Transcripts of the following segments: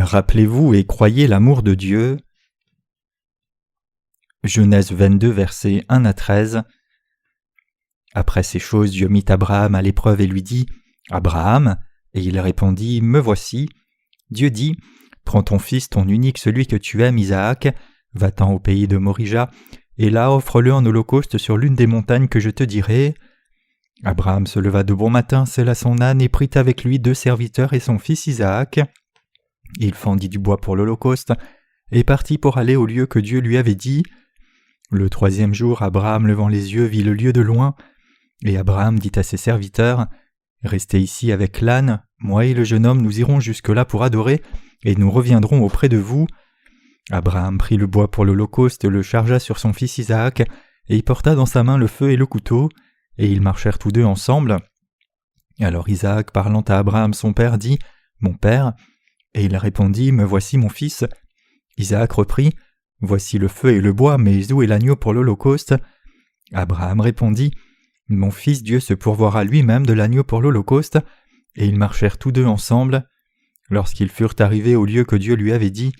Rappelez-vous et croyez l'amour de Dieu. Genèse 22, versets 1 à 13. Après ces choses, Dieu mit Abraham à l'épreuve et lui dit « Abraham » et il répondit « Me voici ». Dieu dit « Prends ton fils, ton unique, celui que tu aimes, Isaac, va-t'en au pays de Morija, et là offre-le en holocauste sur l'une des montagnes que je te dirai. » Abraham se leva de bon matin, sella son âne et prit avec lui 2 serviteurs et son fils Isaac. Il fendit du bois pour l'holocauste et partit pour aller au lieu que Dieu lui avait dit. Le 3e jour, Abraham levant les yeux vit le lieu de loin, et Abraham dit à ses serviteurs « Restez ici avec l'âne, moi et le jeune homme nous irons jusque-là pour adorer, et nous reviendrons auprès de vous. » Abraham prit le bois pour l'holocauste, le chargea sur son fils Isaac, et il porta dans sa main le feu et le couteau, et ils marchèrent tous deux ensemble. Alors Isaac, parlant à Abraham son père, dit « Mon père » et il répondit « Me voici mon fils ». Isaac reprit « Voici le feu et le bois, mais où est l'agneau pour l'holocauste » Abraham répondit « Mon fils, Dieu se pourvoira lui-même de l'agneau pour l'holocauste. » Et ils marchèrent tous deux ensemble. Lorsqu'ils furent arrivés au lieu que Dieu lui avait dit,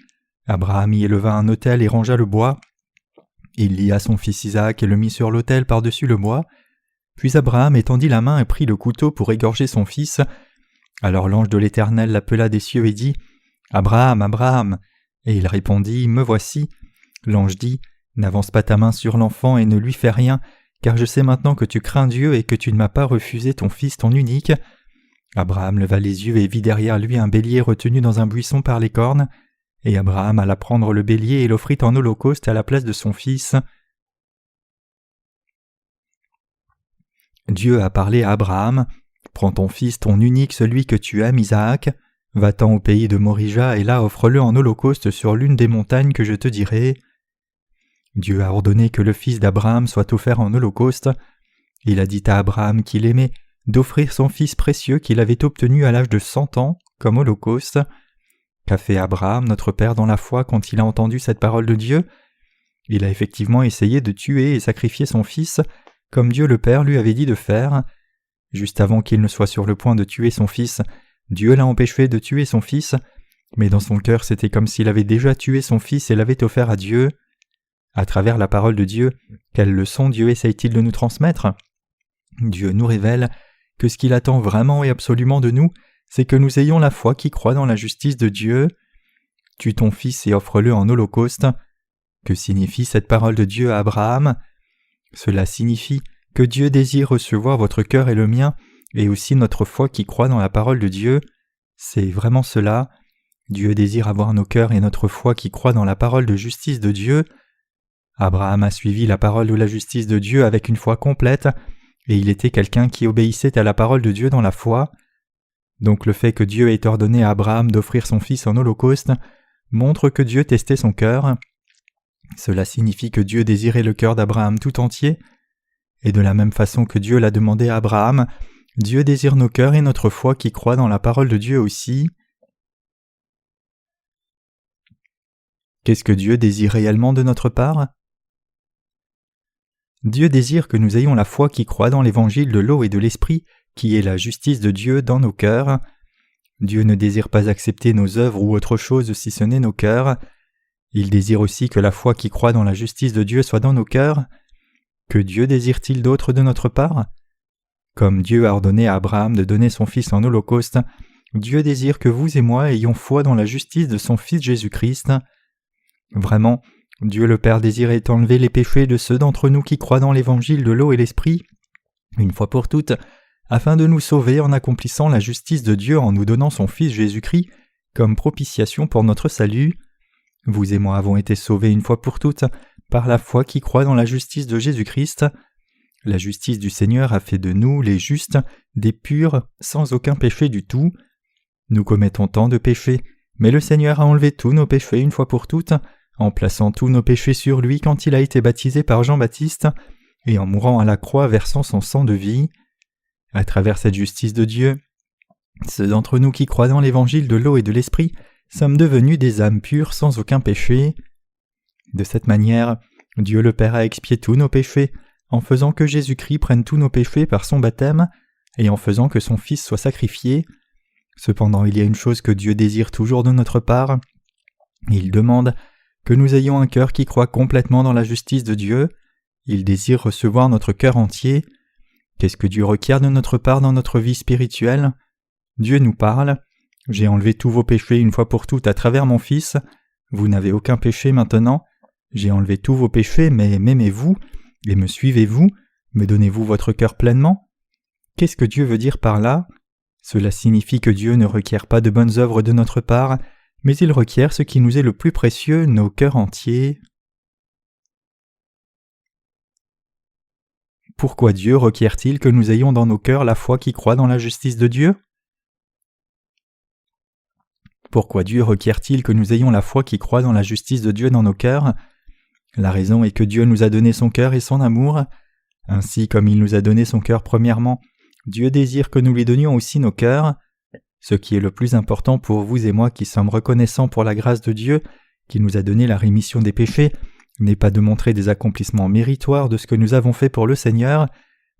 Abraham y éleva un autel et rangea le bois. Il lia son fils Isaac et le mit sur l'autel par-dessus le bois. Puis Abraham étendit la main et prit le couteau pour égorger son fils. Alors l'ange de l'Éternel l'appela des cieux et dit « Abraham, Abraham » et il répondit « Me voici ». L'ange dit « N'avance pas ta main sur l'enfant et ne lui fais rien, car je sais maintenant que tu crains Dieu et que tu ne m'as pas refusé ton fils, ton unique. » Abraham leva les yeux et vit derrière lui un bélier retenu dans un buisson par les cornes, et Abraham alla prendre le bélier et l'offrit en holocauste à la place de son fils. Dieu a parlé à Abraham « Prends ton fils, ton unique, celui que tu aimes, Isaac, va-t'en au pays de Morija, et là offre-le en holocauste sur l'une des montagnes que je te dirai. » Dieu a ordonné que le fils d'Abraham soit offert en holocauste. Il a dit à Abraham qu'il aimait d'offrir son fils précieux qu'il avait obtenu à l'âge de 100 ans comme holocauste. Qu'a fait Abraham, notre père dans la foi, quand il a entendu cette parole de Dieu? Il a effectivement essayé de tuer et sacrifier son fils, comme Dieu le Père lui avait dit de faire. Juste avant qu'il ne soit sur le point de tuer son fils, Dieu l'a empêché de tuer son fils, mais dans son cœur c'était comme s'il avait déjà tué son fils et l'avait offert à Dieu. À travers la parole de Dieu, quelle leçon Dieu essaye-t-il de nous transmettre? Dieu nous révèle que ce qu'il attend vraiment et absolument de nous, c'est que nous ayons la foi qui croit dans la justice de Dieu. Tue ton fils et offre-le en holocauste. Que signifie cette parole de Dieu à Abraham? Cela signifie que Dieu désire recevoir votre cœur et le mien, et aussi notre foi qui croit dans la parole de Dieu. C'est vraiment cela. Dieu désire avoir nos cœurs et notre foi qui croit dans la parole de justice de Dieu. Abraham a suivi la parole de la justice de Dieu avec une foi complète, et il était quelqu'un qui obéissait à la parole de Dieu dans la foi. Donc le fait que Dieu ait ordonné à Abraham d'offrir son fils en holocauste montre que Dieu testait son cœur. Cela signifie que Dieu désirait le cœur d'Abraham tout entier, et de la même façon que Dieu l'a demandé à Abraham, Dieu désire nos cœurs et notre foi qui croient dans la parole de Dieu aussi. Qu'est-ce que Dieu désire réellement de notre part? Dieu désire que nous ayons la foi qui croit dans l'évangile de l'eau et de l'esprit, qui est la justice de Dieu dans nos cœurs. Dieu ne désire pas accepter nos œuvres ou autre chose si ce n'est nos cœurs. Il désire aussi que la foi qui croit dans la justice de Dieu soit dans nos cœurs. Que Dieu désire-t-il d'autre de notre part? Comme Dieu a ordonné à Abraham de donner son fils en holocauste, Dieu désire que vous et moi ayons foi dans la justice de son Fils Jésus-Christ. Vraiment, Dieu le Père désirait enlever les péchés de ceux d'entre nous qui croient dans l'évangile de l'eau et l'esprit, une fois pour toutes, afin de nous sauver en accomplissant la justice de Dieu en nous donnant son Fils Jésus-Christ comme propitiation pour notre salut. Vous et moi avons été sauvés une fois pour toutes par la foi qui croit dans la justice de Jésus-Christ. La justice du Seigneur a fait de nous, les justes, des purs, sans aucun péché du tout. Nous commettons tant de péchés, mais le Seigneur a enlevé tous nos péchés une fois pour toutes, en plaçant tous nos péchés sur lui quand il a été baptisé par Jean-Baptiste, et en mourant à la croix versant son sang de vie. À travers cette justice de Dieu, ceux d'entre nous qui croient dans l'évangile de l'eau et de l'esprit sommes devenus des âmes pures sans aucun péché. De cette manière, Dieu le Père a expié tous nos péchés, en faisant que Jésus-Christ prenne tous nos péchés par son baptême, et en faisant que son Fils soit sacrifié. Cependant, il y a une chose que Dieu désire toujours de notre part. Il demande que nous ayons un cœur qui croit complètement dans la justice de Dieu. Il désire recevoir notre cœur entier. Qu'est-ce que Dieu requiert de notre part dans notre vie spirituelle? Dieu nous parle. « J'ai enlevé tous vos péchés une fois pour toutes à travers mon Fils. Vous n'avez aucun péché maintenant. J'ai enlevé tous vos péchés, mais m'aimez-vous? Et me suivez-vous? Me donnez-vous votre cœur pleinement ?» Qu'est-ce que Dieu veut dire par là? Cela signifie que Dieu ne requiert pas de bonnes œuvres de notre part, mais il requiert ce qui nous est le plus précieux, nos cœurs entiers. Pourquoi Dieu requiert-il que nous ayons dans nos cœurs la foi qui croit dans la justice de Dieu? Pourquoi Dieu requiert-il que nous ayons la foi qui croit dans la justice de Dieu dans nos cœurs? La raison est que Dieu nous a donné son cœur et son amour. Ainsi comme il nous a donné son cœur premièrement, Dieu désire que nous lui donnions aussi nos cœurs. Ce qui est le plus important pour vous et moi qui sommes reconnaissants pour la grâce de Dieu, qui nous a donné la rémission des péchés, n'est pas de montrer des accomplissements méritoires de ce que nous avons fait pour le Seigneur,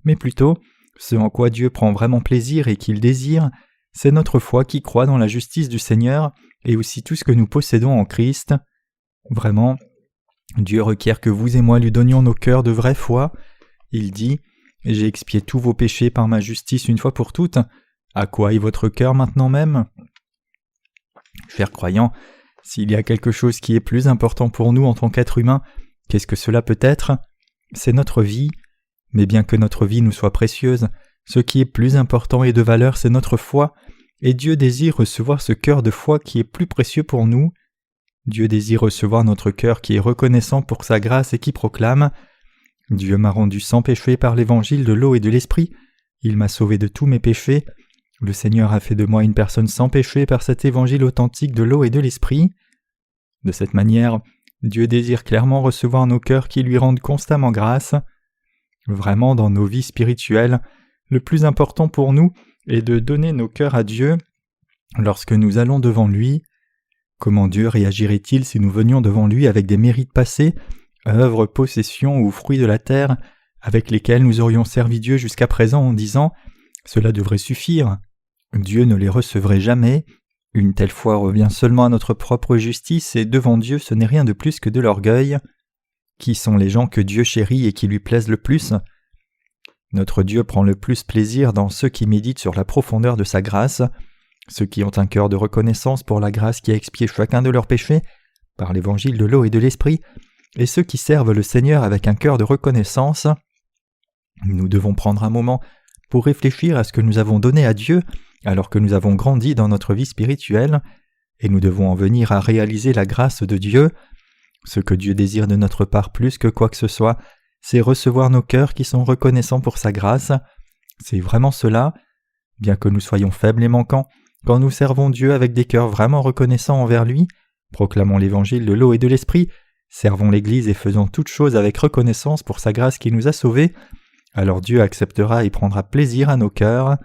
mais plutôt ce en quoi Dieu prend vraiment plaisir et qu'il désire, c'est notre foi qui croit dans la justice du Seigneur et aussi tout ce que nous possédons en Christ. Vraiment, Dieu requiert que vous et moi lui donnions nos cœurs de vraie foi. Il dit « J'ai expié tous vos péchés par ma justice une fois pour toutes. À quoi est votre cœur maintenant même ?» Chers croyants, s'il y a quelque chose qui est plus important pour nous en tant qu'êtres humains, qu'est-ce que cela peut être? C'est notre vie. Mais bien que notre vie nous soit précieuse, ce qui est plus important et de valeur, c'est notre foi, et Dieu désire recevoir ce cœur de foi qui est plus précieux pour nous. Dieu désire recevoir notre cœur qui est reconnaissant pour sa grâce et qui proclame « Dieu m'a rendu sans péché par l'évangile de l'eau et de l'esprit, il m'a sauvé de tous mes péchés, le Seigneur a fait de moi une personne sans péché par cet évangile authentique de l'eau et de l'esprit. » De cette manière, Dieu désire clairement recevoir nos cœurs qui lui rendent constamment grâce. Vraiment, dans nos vies spirituelles, le plus important pour nous est de donner nos cœurs à Dieu lorsque nous allons devant lui. Comment Dieu réagirait-il si nous venions devant lui avec des mérites passés, œuvres, possessions ou fruits de la terre, avec lesquels nous aurions servi Dieu jusqu'à présent en disant « Cela devrait suffire ». Dieu ne les recevrait jamais. Une telle foi revient seulement à notre propre justice et devant Dieu ce n'est rien de plus que de l'orgueil. Qui sont les gens que Dieu chérit et qui lui plaisent le plus? Notre Dieu prend le plus plaisir dans ceux qui méditent sur la profondeur de sa grâce, ceux qui ont un cœur de reconnaissance pour la grâce qui a expié chacun de leurs péchés, par l'évangile de l'eau et de l'esprit, et ceux qui servent le Seigneur avec un cœur de reconnaissance. Nous devons prendre un moment pour réfléchir à ce que nous avons donné à Dieu alors que nous avons grandi dans notre vie spirituelle, et nous devons en venir à réaliser la grâce de Dieu. Ce que Dieu désire de notre part plus que quoi que ce soit, c'est recevoir nos cœurs qui sont reconnaissants pour sa grâce. C'est vraiment cela. Bien que nous soyons faibles et manquants, quand nous servons Dieu avec des cœurs vraiment reconnaissants envers lui, proclamons l'évangile de l'eau et de l'esprit, servons l'Église et faisons toutes choses avec reconnaissance pour sa grâce qui nous a sauvés, alors Dieu acceptera et prendra plaisir à nos cœurs.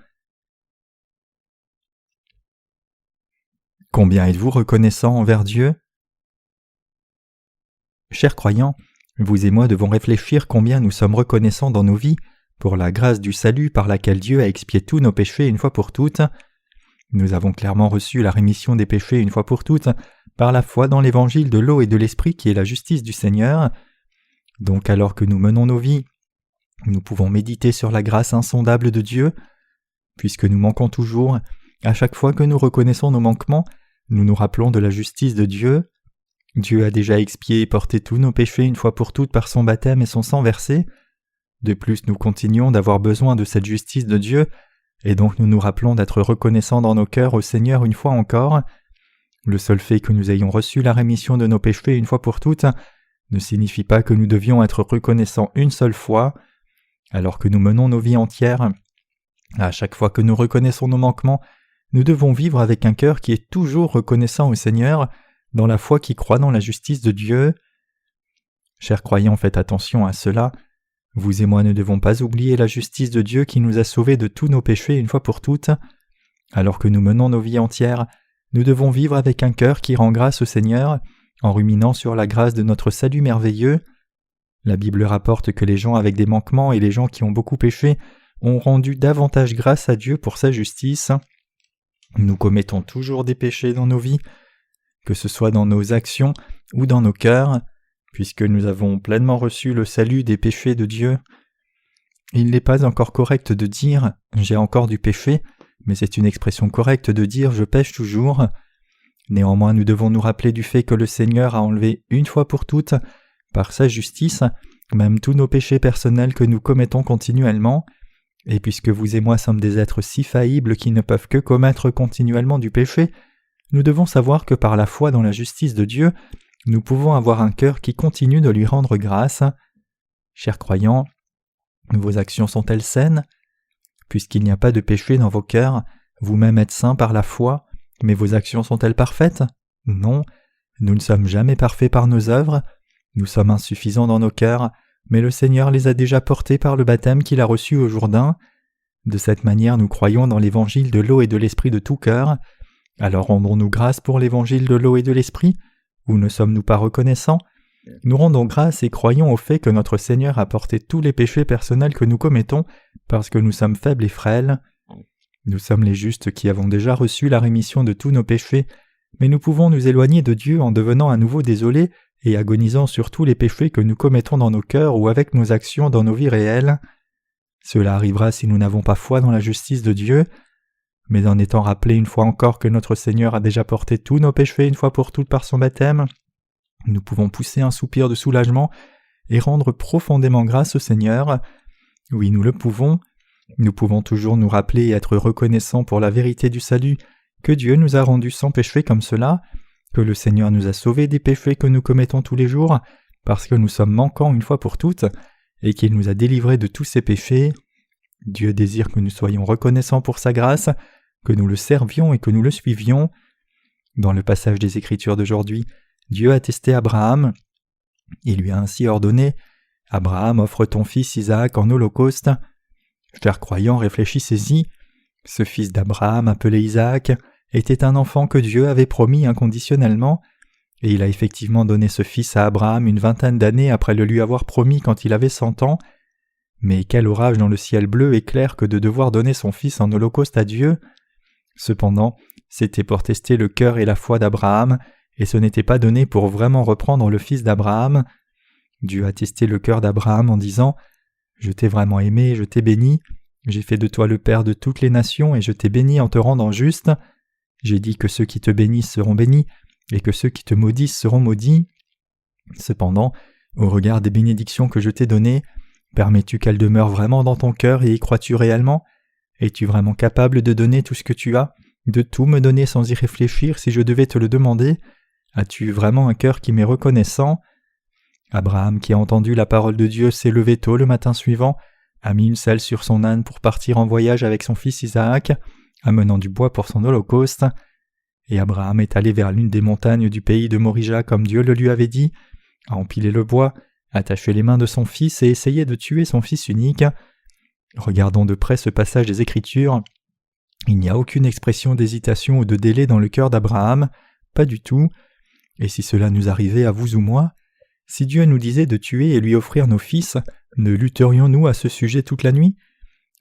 Combien êtes-vous reconnaissant envers Dieu? Chers croyants, vous et moi devons réfléchir combien nous sommes reconnaissants dans nos vies pour la grâce du salut par laquelle Dieu a expié tous nos péchés une fois pour toutes. Nous avons clairement reçu la rémission des péchés une fois pour toutes par la foi dans l'évangile de l'eau et de l'esprit qui est la justice du Seigneur. Donc alors que nous menons nos vies, nous pouvons méditer sur la grâce insondable de Dieu. Puisque nous manquons toujours, à chaque fois que nous reconnaissons nos manquements, nous nous rappelons de la justice de Dieu. Dieu a déjà expié et porté tous nos péchés une fois pour toutes par son baptême et son sang versé. De plus, nous continuons d'avoir besoin de cette justice de Dieu, et donc nous nous rappelons d'être reconnaissants dans nos cœurs au Seigneur une fois encore. Le seul fait que nous ayons reçu la rémission de nos péchés une fois pour toutes ne signifie pas que nous devions être reconnaissants une seule fois. Alors que nous menons nos vies entières, à chaque fois que nous reconnaissons nos manquements, nous devons vivre avec un cœur qui est toujours reconnaissant au Seigneur, dans la foi qui croit dans la justice de Dieu. Chers croyants, faites attention à cela. Vous et moi ne devons pas oublier la justice de Dieu qui nous a sauvés de tous nos péchés une fois pour toutes. Alors que nous menons nos vies entières, nous devons vivre avec un cœur qui rend grâce au Seigneur, en ruminant sur la grâce de notre salut merveilleux. La Bible rapporte que les gens avec des manquements et les gens qui ont beaucoup péché ont rendu davantage grâce à Dieu pour sa justice. Nous commettons toujours des péchés dans nos vies, que ce soit dans nos actions ou dans nos cœurs, puisque nous avons pleinement reçu le salut des péchés de Dieu. Il n'est pas encore correct de dire « j'ai encore du péché », mais c'est une expression correcte de dire « je pêche toujours ». Néanmoins, nous devons nous rappeler du fait que le Seigneur a enlevé une fois pour toutes, par sa justice, même tous nos péchés personnels que nous commettons continuellement. Et puisque vous et moi sommes des êtres si faillibles qui ne peuvent que commettre continuellement du péché, nous devons savoir que par la foi dans la justice de Dieu, nous pouvons avoir un cœur qui continue de lui rendre grâce. Chers croyants, vos actions sont-elles saines? Puisqu'il n'y a pas de péché dans vos cœurs, vous-même êtes saints par la foi, mais vos actions sont-elles parfaites? Non, nous ne sommes jamais parfaits par nos œuvres, nous sommes insuffisants dans nos cœurs, mais le Seigneur les a déjà portés par le baptême qu'il a reçu au Jourdain. De cette manière, nous croyons dans l'évangile de l'eau et de l'esprit de tout cœur. Alors rendons-nous grâce pour l'évangile de l'eau et de l'esprit, ou ne sommes-nous pas reconnaissants? Nous rendons grâce et croyons au fait que notre Seigneur a porté tous les péchés personnels que nous commettons parce que nous sommes faibles et frêles. Nous sommes les justes qui avons déjà reçu la rémission de tous nos péchés, mais nous pouvons nous éloigner de Dieu en devenant à nouveau désolés et agonisant sur tous les péchés que nous commettons dans nos cœurs ou avec nos actions dans nos vies réelles. Cela arrivera si nous n'avons pas foi dans la justice de Dieu, mais en étant rappelés une fois encore que notre Seigneur a déjà porté tous nos péchés une fois pour toutes par son baptême, nous pouvons pousser un soupir de soulagement et rendre profondément grâce au Seigneur. Oui, nous le pouvons. Nous pouvons toujours nous rappeler et être reconnaissants pour la vérité du salut, que Dieu nous a rendus sans péché comme cela, que le Seigneur nous a sauvés des péchés que nous commettons tous les jours, parce que nous sommes manquants une fois pour toutes, et qu'il nous a délivrés de tous ces péchés. Dieu désire que nous soyons reconnaissants pour sa grâce, que nous le servions et que nous le suivions. Dans le passage des Écritures d'aujourd'hui, Dieu a testé Abraham. Il lui a ainsi ordonné « Abraham, offre ton fils Isaac en holocauste ». Chers croyants, réfléchissez-y. Ce fils d'Abraham, appelé Isaac, était un enfant que Dieu avait promis inconditionnellement, et il a effectivement donné ce fils à Abraham une vingtaine d'années après le lui avoir promis quand il avait 100 ans. Mais quel orage dans le ciel bleu et clair que de devoir donner son fils en holocauste à Dieu! Cependant, c'était pour tester le cœur et la foi d'Abraham, et ce n'était pas donné pour vraiment reprendre le fils d'Abraham. Dieu a testé le cœur d'Abraham en disant « Je t'ai vraiment aimé, je t'ai béni, j'ai fait de toi le père de toutes les nations et je t'ai béni en te rendant juste. J'ai dit que ceux qui te bénissent seront bénis et que ceux qui te maudissent seront maudits. Cependant, au regard des bénédictions que je t'ai données, permets-tu qu'elles demeurent vraiment dans ton cœur et y crois-tu réellement? Es-tu vraiment capable de donner tout ce que tu as, de tout me donner sans y réfléchir si je devais te le demander? As-tu vraiment un cœur qui m'est reconnaissant? » Abraham, qui a entendu la parole de Dieu, s'est levé tôt le matin suivant, a mis une selle sur son âne pour partir en voyage avec son fils Isaac, amenant du bois pour son holocauste. Et Abraham est allé vers l'une des montagnes du pays de Morija comme Dieu le lui avait dit, a empilé le bois, attaché les mains de son fils et essayé de tuer son fils unique. Regardons de près ce passage des Écritures. Il n'y a aucune expression d'hésitation ou de délai dans le cœur d'Abraham, pas du tout. Et si cela nous arrivait à vous ou moi, si Dieu nous disait de tuer et lui offrir nos fils, ne lutterions-nous à ce sujet toute la nuit?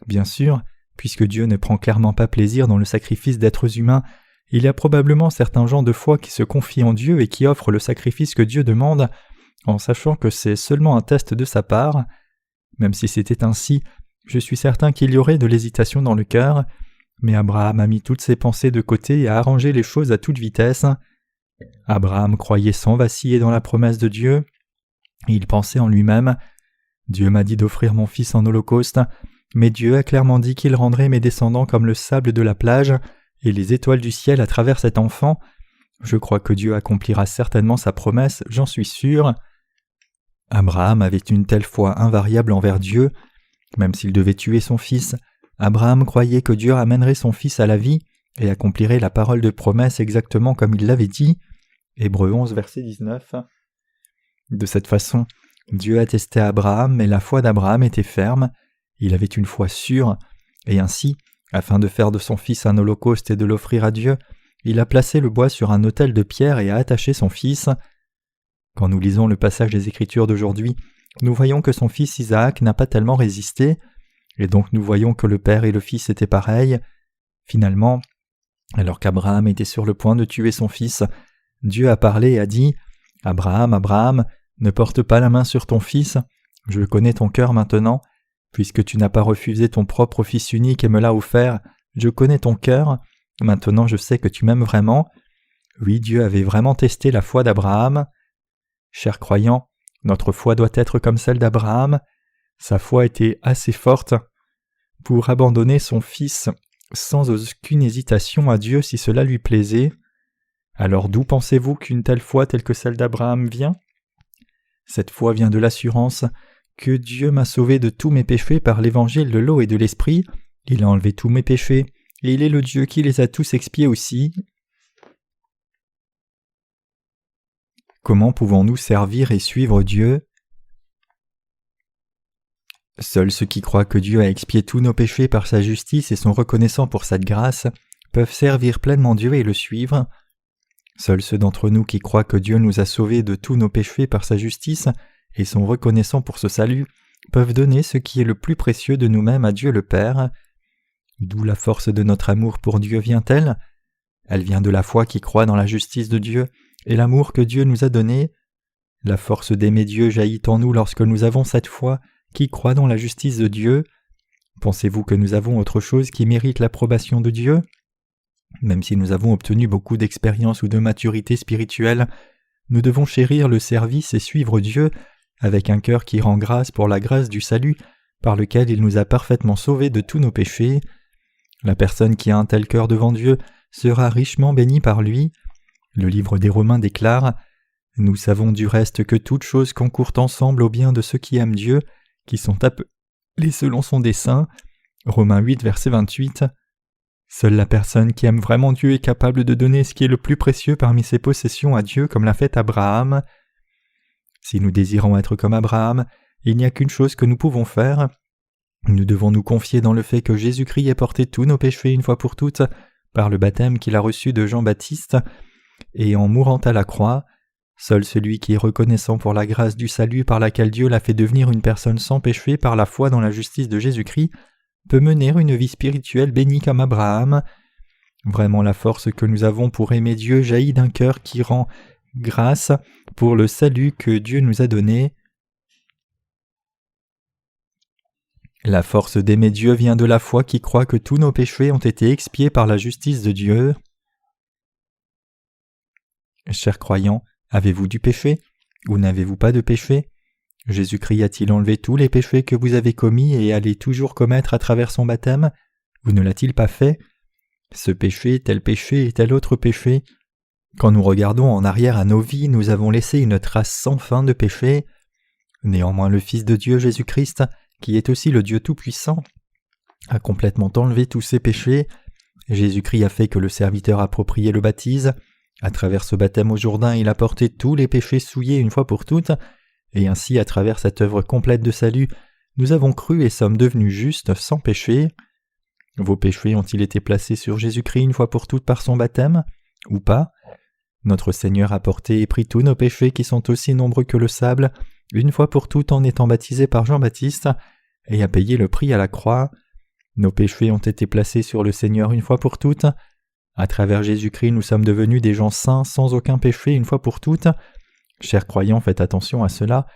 Bien sûr, puisque Dieu ne prend clairement pas plaisir dans le sacrifice d'êtres humains, il y a probablement certains gens de foi qui se confient en Dieu et qui offrent le sacrifice que Dieu demande, en sachant que c'est seulement un test de sa part. Même si c'était ainsi, je suis certain qu'il y aurait de l'hésitation dans le cœur, mais Abraham a mis toutes ses pensées de côté et a arrangé les choses à toute vitesse. Abraham croyait sans vaciller dans la promesse de Dieu. Il pensait en lui-même « Dieu m'a dit d'offrir mon fils en holocauste, mais Dieu a clairement dit qu'il rendrait mes descendants comme le sable de la plage et les étoiles du ciel à travers cet enfant. Je crois que Dieu accomplira certainement sa promesse, j'en suis sûr. » Abraham avait une telle foi invariable envers Dieu. Même s'il devait tuer son fils, Abraham croyait que Dieu ramènerait son fils à la vie et accomplirait la parole de promesse exactement comme il l'avait dit. Hébreux 11, verset 19. De cette façon, Dieu a testé Abraham, mais la foi d'Abraham était ferme. Il avait une foi sûre, et ainsi, afin de faire de son fils un holocauste et de l'offrir à Dieu, il a placé le bois sur un autel de pierre et a attaché son fils. Quand nous lisons le passage des Écritures d'aujourd'hui, nous voyons que son fils Isaac n'a pas tellement résisté, et donc nous voyons que le père et le fils étaient pareils. Finalement, Alors qu'Abraham était sur le point de tuer son fils, Dieu a parlé et a dit « Abraham, Abraham, ne porte pas la main sur ton fils, je connais ton cœur maintenant, puisque tu n'as pas refusé ton propre fils unique et me l'as offert, je connais ton cœur, maintenant je sais que tu m'aimes vraiment. » Oui, Dieu avait vraiment testé la foi d'Abraham. Chers croyants, notre foi doit être comme celle d'Abraham. Sa foi était assez forte pour abandonner son fils sans aucune hésitation à Dieu si cela lui plaisait. Alors d'où pensez-vous qu'une telle foi telle que celle d'Abraham vient ? Cette foi vient de l'assurance que Dieu m'a sauvé de tous mes péchés par l'évangile de l'eau et de l'esprit, il a enlevé tous mes péchés, et il est le Dieu qui les a tous expiés aussi. Comment pouvons-nous servir et suivre Dieu ? Seuls ceux qui croient que Dieu a expié tous nos péchés par sa justice et sont reconnaissants pour cette grâce peuvent servir pleinement Dieu et le suivre. Seuls ceux d'entre nous qui croient que Dieu nous a sauvés de tous nos péchés par sa justice et sont reconnaissants pour ce salut peuvent donner ce qui est le plus précieux de nous-mêmes à Dieu le Père. D'où la force de notre amour pour Dieu vient-elle ? Elle vient de la foi qui croit dans la justice de Dieu et l'amour que Dieu nous a donné. La force d'aimer Dieu jaillit en nous lorsque nous avons cette foi qui croit dans la justice de Dieu. Pensez-vous que nous avons autre chose qui mérite l'approbation de Dieu ? Même si nous avons obtenu beaucoup d'expérience ou de maturité spirituelle, nous devons chérir le service et suivre Dieu avec un cœur qui rend grâce pour la grâce du salut par lequel il nous a parfaitement sauvés de tous nos péchés. La personne qui a un tel cœur devant Dieu sera richement bénie par lui. Le livre des Romains déclare « Nous savons du reste que toutes choses concourent ensemble au bien de ceux qui aiment Dieu, qui sont appelés selon son dessein. » Romains 8, verset 28. Seule la personne qui aime vraiment Dieu est capable de donner ce qui est le plus précieux parmi ses possessions à Dieu comme l'a fait Abraham. Si nous désirons être comme Abraham, il n'y a qu'une chose que nous pouvons faire. Nous devons nous confier dans le fait que Jésus-Christ ait porté tous nos péchés une fois pour toutes par le baptême qu'il a reçu de Jean-Baptiste, et en mourant à la croix, seul celui qui est reconnaissant pour la grâce du salut par laquelle Dieu l'a fait devenir une personne sans péché par la foi dans la justice de Jésus-Christ peut mener une vie spirituelle bénie comme Abraham. Vraiment la force que nous avons pour aimer Dieu jaillit d'un cœur qui rend grâce pour le salut que Dieu nous a donné. La force d'aimer Dieu vient de la foi qui croit que tous nos péchés ont été expiés par la justice de Dieu. Chers croyants, avez-vous du péché ou n'avez-vous pas de péché ? Jésus-Christ a-t-il enlevé tous les péchés que vous avez commis et allez toujours commettre à travers son baptême ? Ou ne l'a-t-il pas fait ? Ce péché et tel autre péché. Quand nous regardons en arrière à nos vies, nous avons laissé une trace sans fin de péché. Néanmoins le Fils de Dieu Jésus-Christ, qui est aussi le Dieu Tout-Puissant, a complètement enlevé tous ces péchés. Jésus-Christ a fait que le serviteur approprié le baptise. À travers ce baptême au Jourdain, il a porté tous les péchés souillés une fois pour toutes, et ainsi à travers cette œuvre complète de salut, nous avons cru et sommes devenus justes sans péché. Vos péchés ont-ils été placés sur Jésus-Christ une fois pour toutes par son baptême, ou pas ? Notre Seigneur a porté et pris tous nos péchés qui sont aussi nombreux que le sable, une fois pour toutes en étant baptisé par Jean-Baptiste, et a payé le prix à la croix. Nos péchés ont été placés sur le Seigneur une fois pour toutes. À travers Jésus-Christ, nous sommes devenus des gens saints sans aucun péché une fois pour toutes. Chers croyants, faites attention à cela.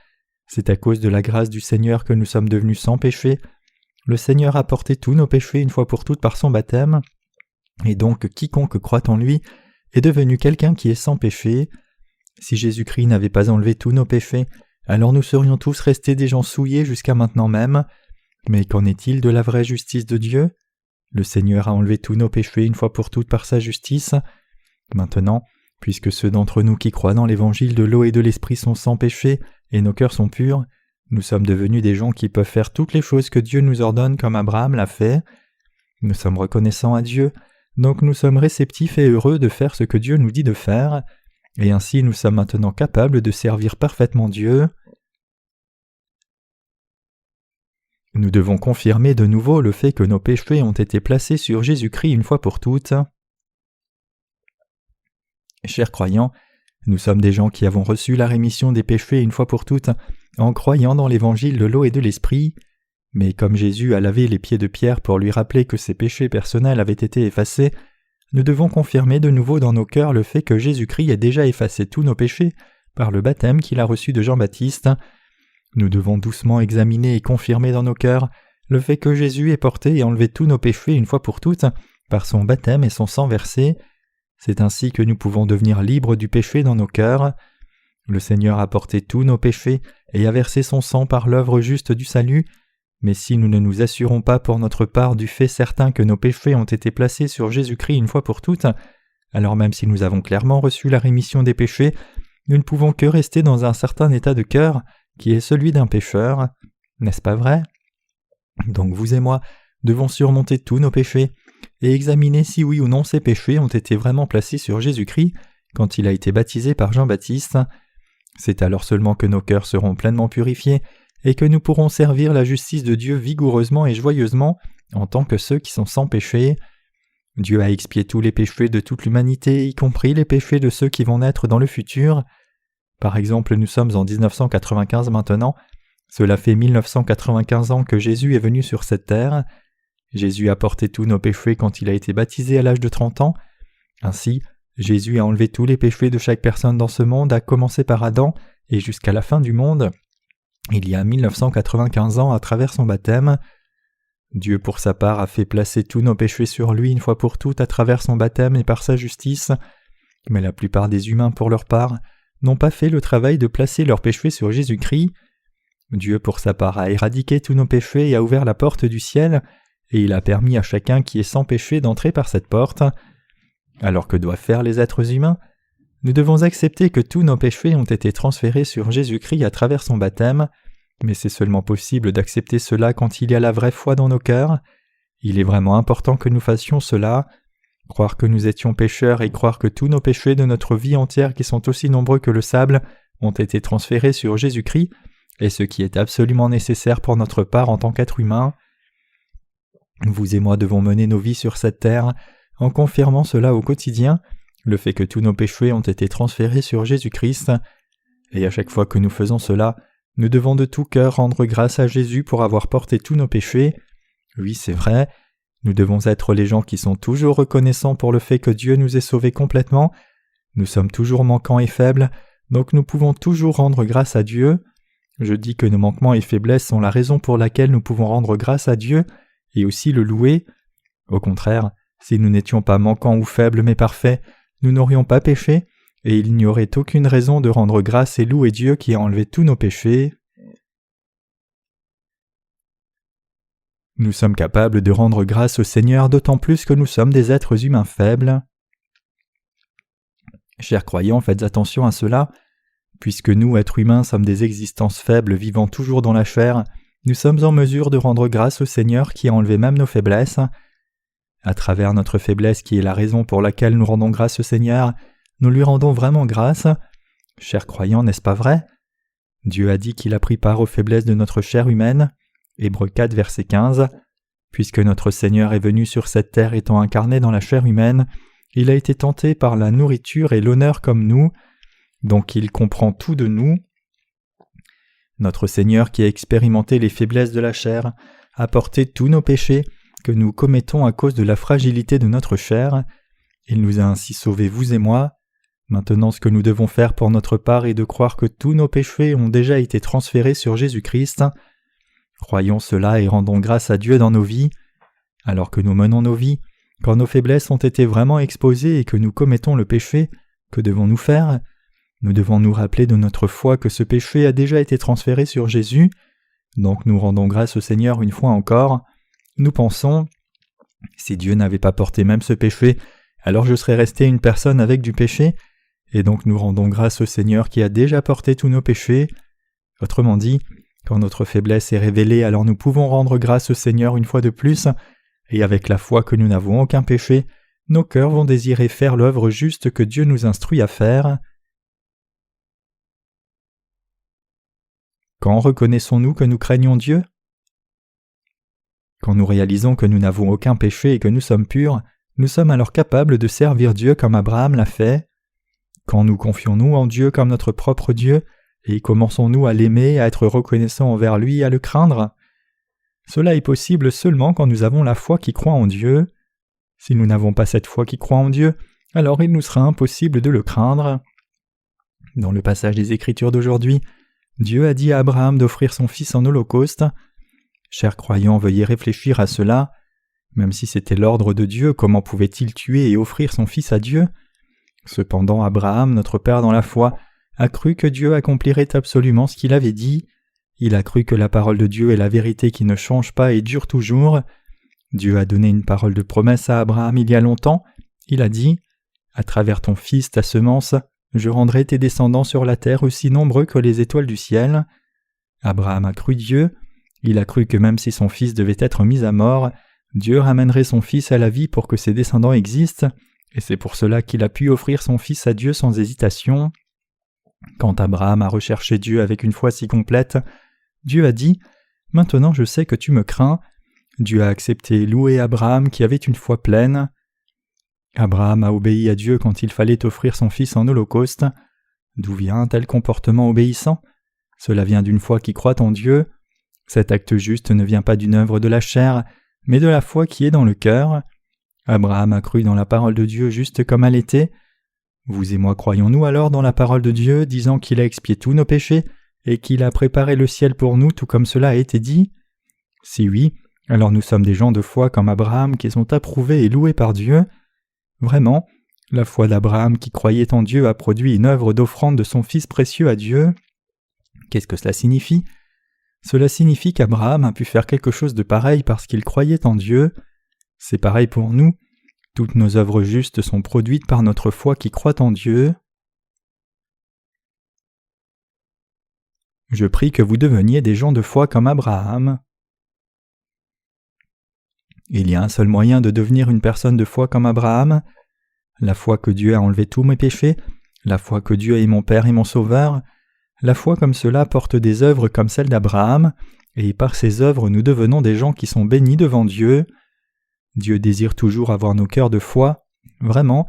C'est à cause de la grâce du Seigneur que nous sommes devenus sans péché. Le Seigneur a porté tous nos péchés une fois pour toutes par son baptême, et donc quiconque croit en lui est devenu quelqu'un qui est sans péché. Si Jésus-Christ n'avait pas enlevé tous nos péchés, alors nous serions tous restés des gens souillés jusqu'à maintenant même. Mais qu'en est-il de la vraie justice de Dieu ? Le Seigneur a enlevé tous nos péchés une fois pour toutes par sa justice. Maintenant, puisque ceux d'entre nous qui croient dans l'évangile de l'eau et de l'esprit sont sans péché et nos cœurs sont purs, nous sommes devenus des gens qui peuvent faire toutes les choses que Dieu nous ordonne comme Abraham l'a fait. Nous sommes reconnaissants à Dieu, donc nous sommes réceptifs et heureux de faire ce que Dieu nous dit de faire, et ainsi nous sommes maintenant capables de servir parfaitement Dieu. Nous devons confirmer de nouveau le fait que nos péchés ont été placés sur Jésus-Christ une fois pour toutes. Chers croyants, nous sommes des gens qui avons reçu la rémission des péchés une fois pour toutes en croyant dans l'évangile de l'eau et de l'esprit. Mais comme Jésus a lavé les pieds de Pierre pour lui rappeler que ses péchés personnels avaient été effacés, nous devons confirmer de nouveau dans nos cœurs le fait que Jésus-Christ a déjà effacé tous nos péchés par le baptême qu'il a reçu de Jean-Baptiste. Nous devons doucement examiner et confirmer dans nos cœurs le fait que Jésus ait porté et enlevé tous nos péchés une fois pour toutes par son baptême et son sang versé. C'est ainsi que nous pouvons devenir libres du péché dans nos cœurs. Le Seigneur a porté tous nos péchés et a versé son sang par l'œuvre juste du salut, mais si nous ne nous assurons pas pour notre part du fait certain que nos péchés ont été placés sur Jésus-Christ une fois pour toutes, alors même si nous avons clairement reçu la rémission des péchés, nous ne pouvons que rester dans un certain état de cœur qui est celui d'un pécheur. N'est-ce pas vrai? Donc vous et moi devons surmonter tous nos péchés et examiner si oui ou non ces péchés ont été vraiment placés sur Jésus-Christ quand il a été baptisé par Jean-Baptiste. C'est alors seulement que nos cœurs seront pleinement purifiés et que nous pourrons servir la justice de Dieu vigoureusement et joyeusement en tant que ceux qui sont sans péché. Dieu a expié tous les péchés de toute l'humanité, y compris les péchés de ceux qui vont naître dans le futur. Par exemple, nous sommes en 1995 maintenant. Cela fait 1995 ans que Jésus est venu sur cette terre. Jésus a porté tous nos péchés quand il a été baptisé à l'âge de 30 ans. Ainsi, Jésus a enlevé tous les péchés de chaque personne dans ce monde, à commencer par Adam et jusqu'à la fin du monde, il y a 1995 ans à travers son baptême. Dieu pour sa part a fait placer tous nos péchés sur lui une fois pour toutes à travers son baptême et par sa justice, mais la plupart des humains pour leur part n'ont pas fait le travail de placer leurs péchés sur Jésus-Christ. Dieu pour sa part a éradiqué tous nos péchés et a ouvert la porte du ciel, et il a permis à chacun qui est sans péché d'entrer par cette porte. Alors que doivent faire les êtres humains? Nous devons accepter que tous nos péchés ont été transférés sur Jésus-Christ à travers son baptême, mais c'est seulement possible d'accepter cela quand il y a la vraie foi dans nos cœurs. Il est vraiment important que nous fassions cela. Croire que nous étions pécheurs et croire que tous nos péchés de notre vie entière qui sont aussi nombreux que le sable ont été transférés sur Jésus-Christ est ce qui est absolument nécessaire pour notre part en tant qu'être humain. Vous et moi devons mener nos vies sur cette terre en confirmant cela au quotidien, le fait que tous nos péchés ont été transférés sur Jésus-Christ. Et à chaque fois que nous faisons cela, nous devons de tout cœur rendre grâce à Jésus pour avoir porté tous nos péchés. Oui, c'est vrai, nous devons être les gens qui sont toujours reconnaissants pour le fait que Dieu nous ait sauvés complètement. Nous sommes toujours manquants et faibles, donc nous pouvons toujours rendre grâce à Dieu. Je dis que nos manquements et faiblesses sont la raison pour laquelle nous pouvons rendre grâce à Dieu et aussi le louer. Au contraire, si nous n'étions pas manquants ou faibles mais parfaits, nous n'aurions pas péché, et il n'y aurait aucune raison de rendre grâce et louer Dieu qui a enlevé tous nos péchés. Nous sommes capables de rendre grâce au Seigneur d'autant plus que nous sommes des êtres humains faibles. Chers croyants, faites attention à cela. Puisque nous, êtres humains, sommes des existences faibles vivant toujours dans la chair, nous sommes en mesure de rendre grâce au Seigneur qui a enlevé même nos faiblesses. À travers notre faiblesse qui est la raison pour laquelle nous rendons grâce au Seigneur, nous lui rendons vraiment grâce. Chers croyants, n'est-ce pas vrai? Dieu a dit qu'il a pris part aux faiblesses de notre chair humaine. Hébreux 4, verset 15. Puisque notre Seigneur est venu sur cette terre étant incarné dans la chair humaine, il a été tenté par la nourriture et l'honneur comme nous, donc il comprend tout de nous. Notre Seigneur qui a expérimenté les faiblesses de la chair a porté tous nos péchés que nous commettons à cause de la fragilité de notre chair. Il nous a ainsi sauvés, vous et moi. Maintenant, ce que nous devons faire pour notre part est de croire que tous nos péchés ont déjà été transférés sur Jésus-Christ. Croyons cela et rendons grâce à Dieu dans nos vies. Alors que nous menons nos vies, quand nos faiblesses ont été vraiment exposées et que nous commettons le péché, que devons-nous faire? Nous devons nous rappeler de notre foi que ce péché a déjà été transféré sur Jésus. Donc nous rendons grâce au Seigneur une fois encore. Nous pensons, si Dieu n'avait pas porté même ce péché, alors je serais resté une personne avec du péché, et donc nous rendons grâce au Seigneur qui a déjà porté tous nos péchés. Autrement dit, quand notre faiblesse est révélée, alors nous pouvons rendre grâce au Seigneur une fois de plus, et avec la foi que nous n'avons aucun péché, nos cœurs vont désirer faire l'œuvre juste que Dieu nous instruit à faire. Quand reconnaissons-nous que nous craignons Dieu? Quand nous réalisons que nous n'avons aucun péché et que nous sommes purs, nous sommes alors capables de servir Dieu comme Abraham l'a fait. Quand nous confions-nous en Dieu comme notre propre Dieu, et commençons-nous à l'aimer, à être reconnaissants envers lui et à le craindre? Cela est possible seulement quand nous avons la foi qui croit en Dieu. Si nous n'avons pas cette foi qui croit en Dieu, alors il nous sera impossible de le craindre. Dans le passage des Écritures d'aujourd'hui, Dieu a dit à Abraham d'offrir son fils en holocauste. Chers croyants, veuillez réfléchir à cela. Même si c'était l'ordre de Dieu, comment pouvait-il tuer et offrir son fils à Dieu ? Cependant, Abraham, notre père dans la foi, a cru que Dieu accomplirait absolument ce qu'il avait dit. Il a cru que la parole de Dieu est la vérité qui ne change pas et dure toujours. Dieu a donné une parole de promesse à Abraham il y a longtemps. Il a dit « À travers ton fils, ta semence, je rendrai tes descendants sur la terre aussi nombreux que les étoiles du ciel. » Abraham a cru Dieu. Il a cru que même si son fils devait être mis à mort, Dieu ramènerait son fils à la vie pour que ses descendants existent, et c'est pour cela qu'il a pu offrir son fils à Dieu sans hésitation. Quand Abraham a recherché Dieu avec une foi si complète, Dieu a dit « Maintenant je sais que tu me crains ». Dieu a accepté et loué Abraham qui avait une foi pleine. Abraham a obéi à Dieu quand il fallait offrir son fils en holocauste. D'où vient un tel comportement obéissant ? Cela vient d'une foi qui croit en Dieu. Cet acte juste ne vient pas d'une œuvre de la chair, mais de la foi qui est dans le cœur. Abraham a cru dans la parole de Dieu juste comme elle était. Vous et moi croyons-nous alors dans la parole de Dieu, disant qu'il a expié tous nos péchés et qu'il a préparé le ciel pour nous tout comme cela a été dit ? Si oui, alors nous sommes des gens de foi comme Abraham qui sont approuvés et loués par Dieu. Vraiment, la foi d'Abraham qui croyait en Dieu a produit une œuvre d'offrande de son Fils précieux à Dieu. Qu'est-ce que cela signifie ? Cela signifie qu'Abraham a pu faire quelque chose de pareil parce qu'il croyait en Dieu. C'est pareil pour nous. Toutes nos œuvres justes sont produites par notre foi qui croit en Dieu. Je prie que vous deveniez des gens de foi comme Abraham. Il y a un seul moyen de devenir une personne de foi comme Abraham. La foi que Dieu a enlevé tous mes péchés, la foi que Dieu est mon Père et mon Sauveur. La foi comme cela porte des œuvres comme celle d'Abraham, et par ces œuvres nous devenons des gens qui sont bénis devant Dieu. Dieu désire toujours avoir nos cœurs de foi. Vraiment,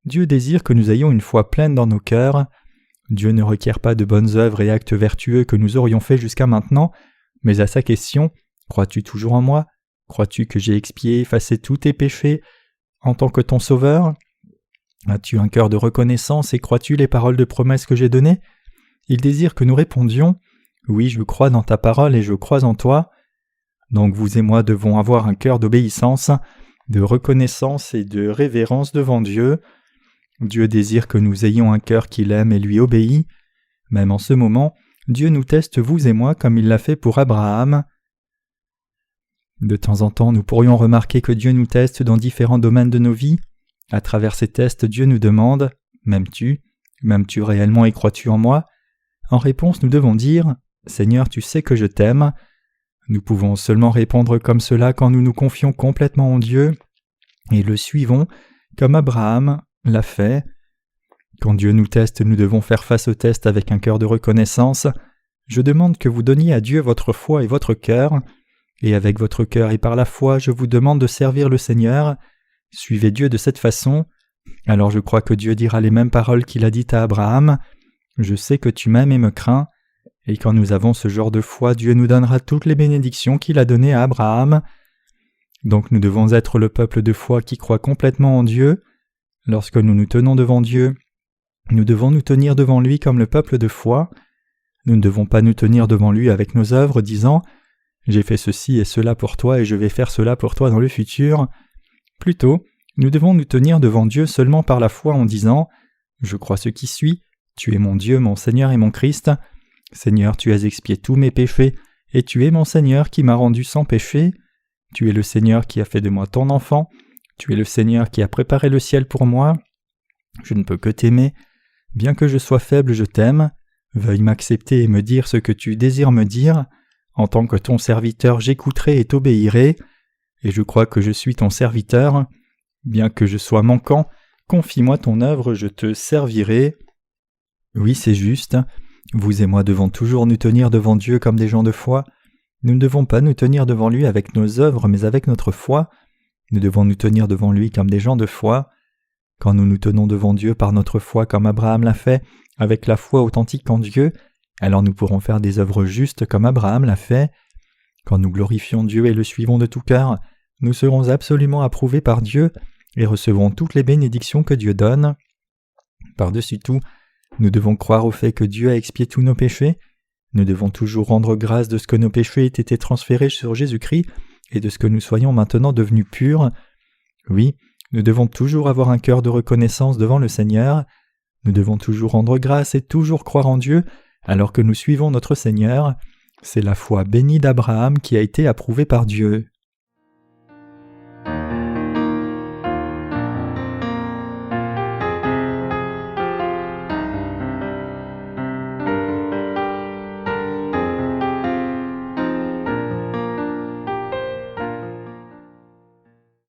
Dieu désire que nous ayons une foi pleine dans nos cœurs. Dieu ne requiert pas de bonnes œuvres et actes vertueux que nous aurions faits jusqu'à maintenant, mais à sa question « Crois-tu toujours en moi ? Crois-tu que j'ai expié et effacé tous tes péchés en tant que ton sauveur ? As-tu un cœur de reconnaissance et crois-tu les paroles de promesse que j'ai données ? » Il désire que nous répondions « Oui, je crois dans ta parole et je crois en toi. » Donc vous et moi devons avoir un cœur d'obéissance, de reconnaissance et de révérence devant Dieu. Dieu désire que nous ayons un cœur qu'il aime et lui obéit. Même en ce moment, Dieu nous teste vous et moi comme il l'a fait pour Abraham. De temps en temps, nous pourrions remarquer que Dieu nous teste dans différents domaines de nos vies. À travers ces tests, Dieu nous demande « M'aimes-tu ? M'aimes-tu réellement et crois-tu en moi ?» En réponse, nous devons dire « Seigneur, tu sais que je t'aime ». Nous pouvons seulement répondre comme cela quand nous nous confions complètement en Dieu et le suivons comme Abraham l'a fait. Quand Dieu nous teste, nous devons faire face au test avec un cœur de reconnaissance. Je demande que vous donniez à Dieu votre foi et votre cœur. Et avec votre cœur et par la foi, je vous demande de servir le Seigneur. Suivez Dieu de cette façon. Alors je crois que Dieu dira les mêmes paroles qu'il a dites à Abraham. Je sais que tu m'aimes et me crains. Et quand nous avons ce genre de foi, Dieu nous donnera toutes les bénédictions qu'il a données à Abraham. Donc nous devons être le peuple de foi qui croit complètement en Dieu. Lorsque nous nous tenons devant Dieu, nous devons nous tenir devant lui comme le peuple de foi. Nous ne devons pas nous tenir devant lui avec nos œuvres, disant « J'ai fait ceci et cela pour toi et je vais faire cela pour toi dans le futur ». Plutôt, nous devons nous tenir devant Dieu seulement par la foi en disant « Je crois ce qui suit, tu es mon Dieu, mon Seigneur et mon Christ. Seigneur, tu as expié tous mes péchés, et tu es mon Seigneur qui m'a rendu sans péché. Tu es le Seigneur qui a fait de moi ton enfant. Tu es le Seigneur qui a préparé le ciel pour moi. Je ne peux que t'aimer. Bien que je sois faible, je t'aime. Veuille m'accepter et me dire ce que tu désires me dire. En tant que ton serviteur, j'écouterai et t'obéirai. Et je crois que je suis ton serviteur. Bien que je sois manquant, confie-moi ton œuvre, je te servirai. » Oui, c'est juste. Vous et moi devons toujours nous tenir devant Dieu comme des gens de foi. Nous ne devons pas nous tenir devant lui avec nos œuvres, mais avec notre foi. Nous devons nous tenir devant lui comme des gens de foi. Quand nous nous tenons devant Dieu par notre foi comme Abraham l'a fait, avec la foi authentique en Dieu, alors nous pourrons faire des œuvres justes comme Abraham l'a fait. Quand nous glorifions Dieu et le suivons de tout cœur, nous serons absolument approuvés par Dieu, et recevrons toutes les bénédictions que Dieu donne. Par-dessus tout, nous devons croire au fait que Dieu a expié tous nos péchés. Nous devons toujours rendre grâce de ce que nos péchés aient été transférés sur Jésus-Christ et de ce que nous soyons maintenant devenus purs. Oui, nous devons toujours avoir un cœur de reconnaissance devant le Seigneur. Nous devons toujours rendre grâce et toujours croire en Dieu alors que nous suivons notre Seigneur. C'est la foi bénie d'Abraham qui a été approuvée par Dieu.